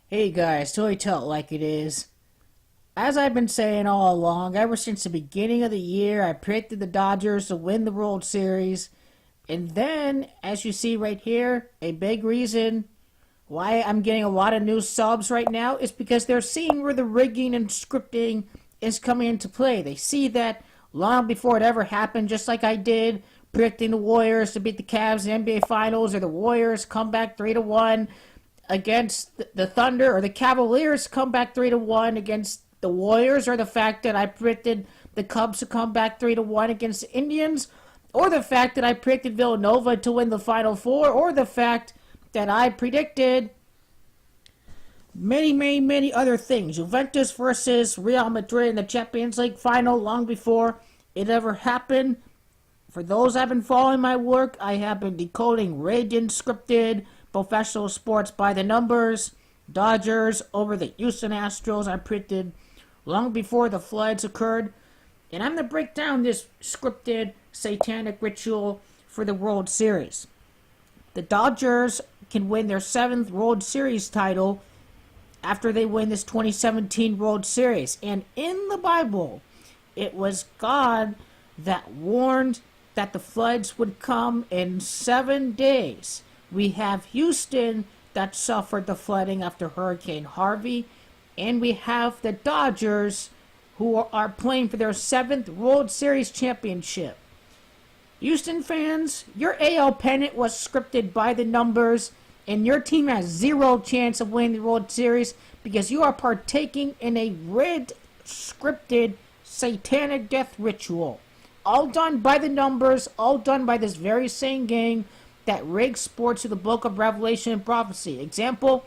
Hey guys, Toy Tell It Like It Is. As I've been saying all along, ever since the beginning of the year, I predicted the Dodgers to win the World Series. And then, as you see right here, a big reason why I'm getting a lot of new subs right now is because they're seeing where the rigging and scripting is coming into play. They see that long before it ever happened, just like I did, predicting the Warriors to beat the Cavs in the NBA Finals, or the Warriors come back 3-1 against the Thunder, or the Cavaliers come back 3-1 against the Warriors, or the fact that I predicted the Cubs to come back 3-1 against the Indians, or the fact that I predicted Villanova to win the Final Four, or the fact that I predicted many other things. Juventus versus Real Madrid in the Champions League final long before it ever happened. For those that have been following my work, I have been decoding rigged and scripted professional sports by the numbers. Dodgers over the Houston Astros, I predicted long before the floods occurred. And I'm going to break down this scripted satanic ritual for the World Series. The Dodgers can win their 7th World Series title after they win this 2017 World Series. And in the Bible, it was God that warned that the floods would come in 7 days. We have Houston that suffered the flooding after Hurricane Harvey, and we have the Dodgers who are playing for their 7th World Series championship. Houston fans, your AL pennant was scripted by the numbers, and your team has zero chance of winning the World Series because you are partaking in a rigged, scripted, satanic death ritual. All done by the numbers, all done by this very same gang that rigs sports to the book of Revelation and prophecy. Example,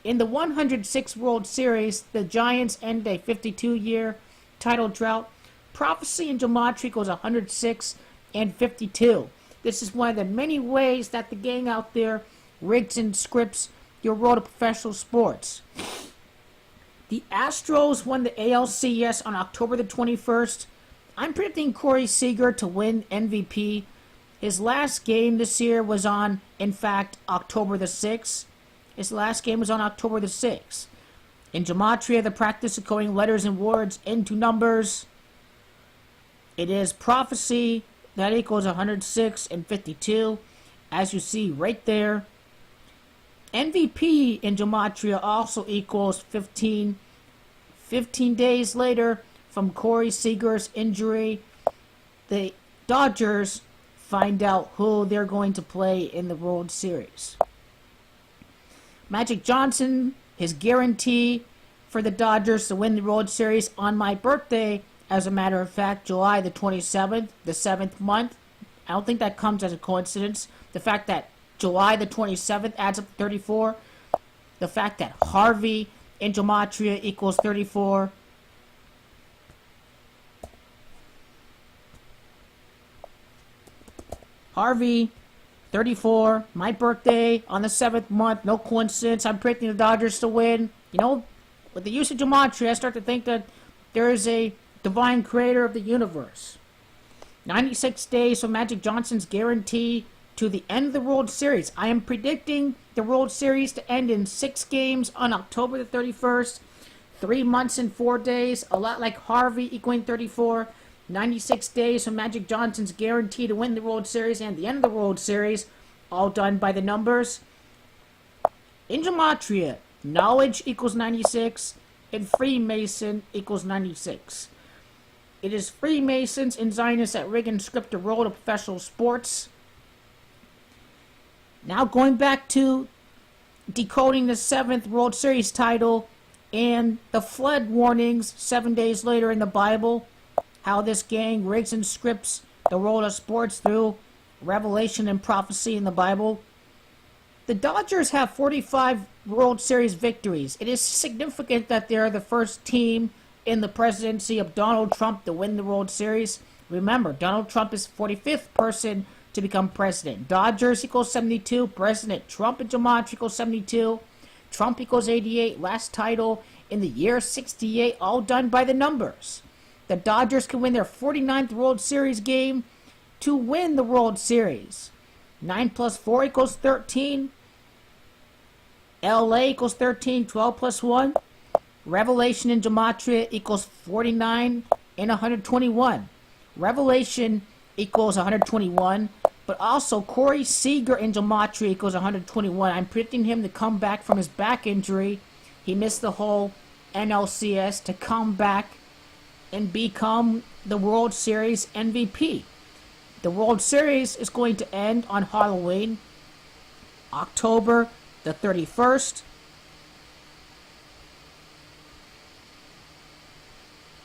in the 106th World Series, the Giants ended a 52-year title drought. Prophecy and gematria equals 106 and 52. This is one of the many ways that the gang out there rigs and scripts your world of professional sports. The Astros won the ALCS on October the 21st. I'm predicting Corey Seager to win MVP. His last game this year was on, in fact, October the 6th. His last game was on October the 6th. In gematria, the practice of coding letters and words into numbers, it is prophecy. That equals 106 and 52, as you see right there. MVP in gematria also equals 15. 15 days later from Corey Seager's injury, the Dodgers find out who they're going to play in the World Series. Magic Johnson, his guarantee for the Dodgers to win the World Series on my birthday, as a matter of fact, July the 27th, the 7th month. I don't think that comes as a coincidence. The fact that July the 27th adds up to 34. The fact that Harvey in gematria equals 34. Harvey, 34, my birthday on the 7th month, no coincidence. I'm predicting the Dodgers to win. You know, with the use of gematria, I start to think that there is a divine creator of the universe. 96 days from Magic Johnson's guarantee to the end of the World Series. I am predicting the World Series to end in 6 games on October the 31st. 3 months and 4 days, a lot like Harvey equaling 34. 96 days from Magic Johnson's guarantee to win the World Series and the end of the World Series, all done by the numbers. In gematria, knowledge equals 96, and Freemason equals 96. It is Freemasons and Zionists that rig and script the world of professional sports. Now going back to decoding the 7th World Series title and the flood warnings 7 days later in the Bible, how this gang rigs and scripts the world of sports through revelation and prophecy in the Bible. The Dodgers have 45 World Series victories. It is significant that they are the first team in the presidency of Donald Trump to win the World Series. Remember, Donald Trump is 45th person to become president. Dodgers equals 72. President Trump in gematria equals 72. Trump equals 88. Last title in the year 68. All done by the numbers. The Dodgers can win their 49th World Series game to win the World Series. 9 plus 4 equals 13. LA equals 13, 12 plus 1. Revelation in Gematria equals 49 and 121. Revelation equals 121, but also Corey Seager in Gematria equals 121. I'm predicting him to come back from his back injury. He missed the whole NLCS to come back and become the World Series MVP. The World Series is going to end on Halloween, October the 31st.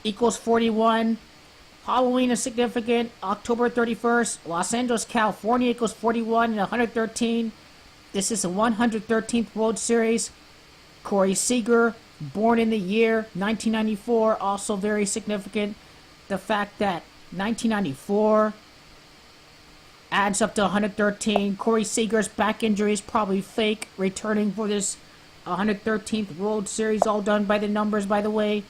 Equals 41. Halloween is significant. October 31st. Los Angeles, California equals 41 and 113. This is the 113th World Series. Corey Seager, born in the year 1994, also very significant. The fact that 1994 adds up to 113. Corey Seager's back injury is probably fake, returning for this 113th World Series, all done by the numbers, by the way.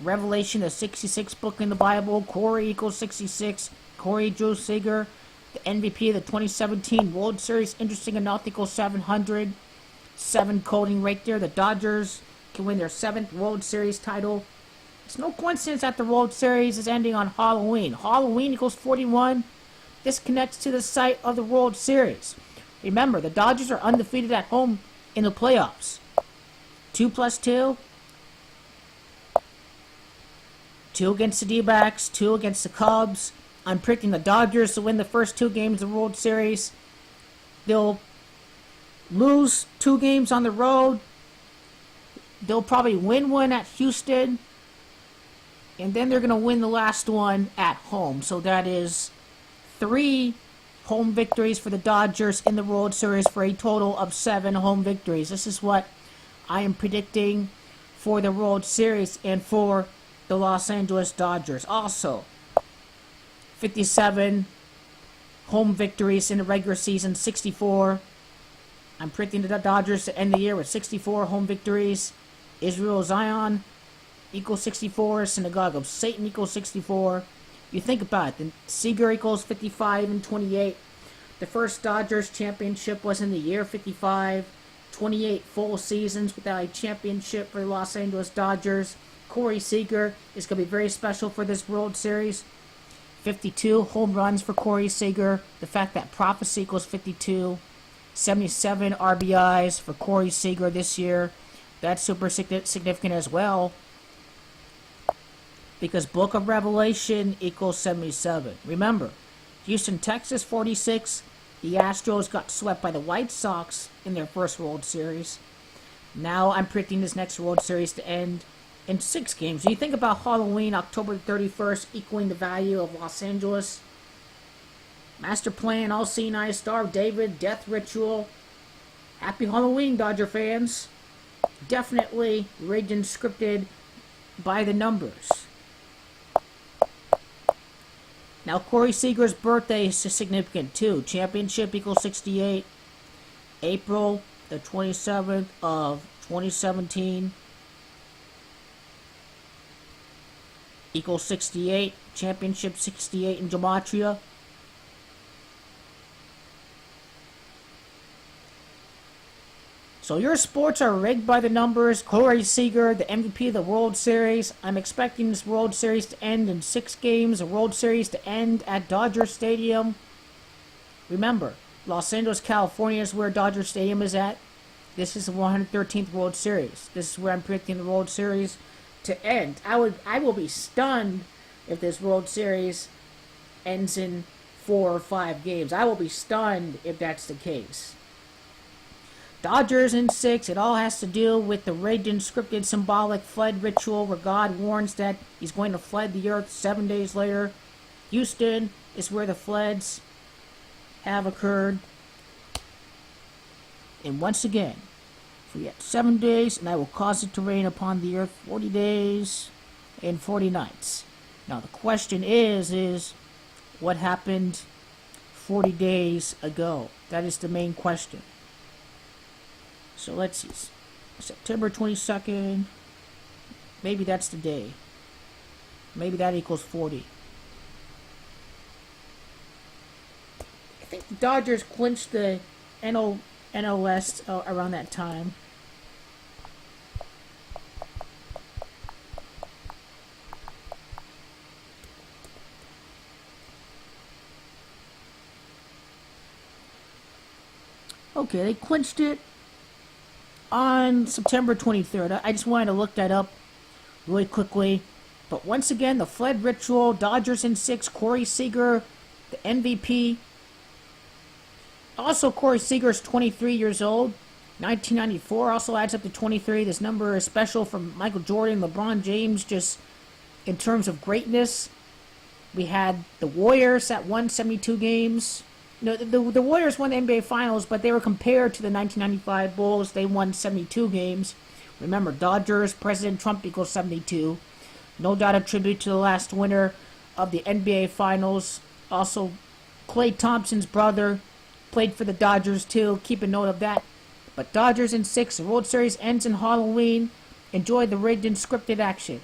Revelation, the 66th book in the Bible. Corey equals 66. Corey Drew Seager, the MVP of the 2017 World Series. Interesting enough, equals 700. 7 coding right there. The Dodgers can win their 7th World Series title. It's no coincidence that the World Series is ending on Halloween. Halloween equals 41. This connects to the site of the World Series. Remember, the Dodgers are undefeated at home in the playoffs. 2 plus 2. 2 against the D-backs, 2 against the Cubs. I'm predicting the Dodgers to win the first 2 games of the World Series. They'll lose 2 games on the road. They'll probably win one at Houston. And then they're going to win the last one at home. So that is 3 home victories for the Dodgers in the World Series for a total of 7 home victories. This is what I am predicting for the World Series and for the Los Angeles Dodgers. Also, 57 home victories in the regular season, 64. I'm predicting the Dodgers to end the year with 64 home victories. Israel Zion equals 64. Synagogue of Satan equals 64. You think about it, the Seager equals 55 and 28. The first Dodgers championship was in the year 55. 28 full seasons without a championship for the Los Angeles Dodgers. Corey Seager is going to be very special for this World Series. 52 home runs for Corey Seager. The fact that prophecy equals 52. 77 RBIs for Corey Seager this year. That's super significant as well, because Book of Revelation equals 77. Remember, Houston, Texas, 46. The Astros got swept by the White Sox in their first World Series. Now I'm predicting this next World Series to end in 6 games. Do you think about Halloween, October 31st, equaling the value of Los Angeles? Master Plan, All Seeing Eye, Star of David, Death Ritual. Happy Halloween, Dodger fans. Definitely rigged and scripted by the numbers. Now, Corey Seager's birthday is significant too. Championship equals 68. April the 27th of 2017 equals 68. Championship 68 in Gematria. So your sports are rigged by the numbers. Corey Seager, the MVP of the World Series. I'm expecting this World Series to end in 6 games. A World Series to end at Dodger Stadium. Remember, Los Angeles, California is where Dodger Stadium is at. This is the 113th World Series. This is where I'm predicting the World Series to end. I will be stunned if this World Series ends in 4 or 5 games. I will be stunned if that's the case. Dodgers in 6. It all has to do with the rigged and scripted symbolic flood ritual where God warns that he's going to flood the earth 7 days later. Houston is where the floods have occurred. And once again, for yet 7 days, and I will cause it to rain upon the earth 40 days and 40 nights. Now the question is what happened 40 days ago? That is the main question. So let's see. September 22nd. Maybe that's the day. Maybe that equals 40. I think the Dodgers clinched the NL West around that time. Okay, they clinched it on September 23rd. I just wanted to look that up really quickly. But once again, the Fled Ritual, Dodgers in 6, Corey Seager, the MVP. Also, Corey Seager is 23 years old. 1994 also adds up to 23. This number is special for Michael Jordan, LeBron James, just in terms of greatness. We had the Warriors that won 72 games. No, the Warriors won the NBA Finals, but they were compared to the 1995 Bulls. They won 72 games. Remember, Dodgers, President Trump equals 72. No doubt a tribute to the last winner of the NBA Finals. Also, Klay Thompson's brother played for the Dodgers too. Keep a note of that. But Dodgers in 6. The World Series ends in Halloween. Enjoy the rigged and scripted action.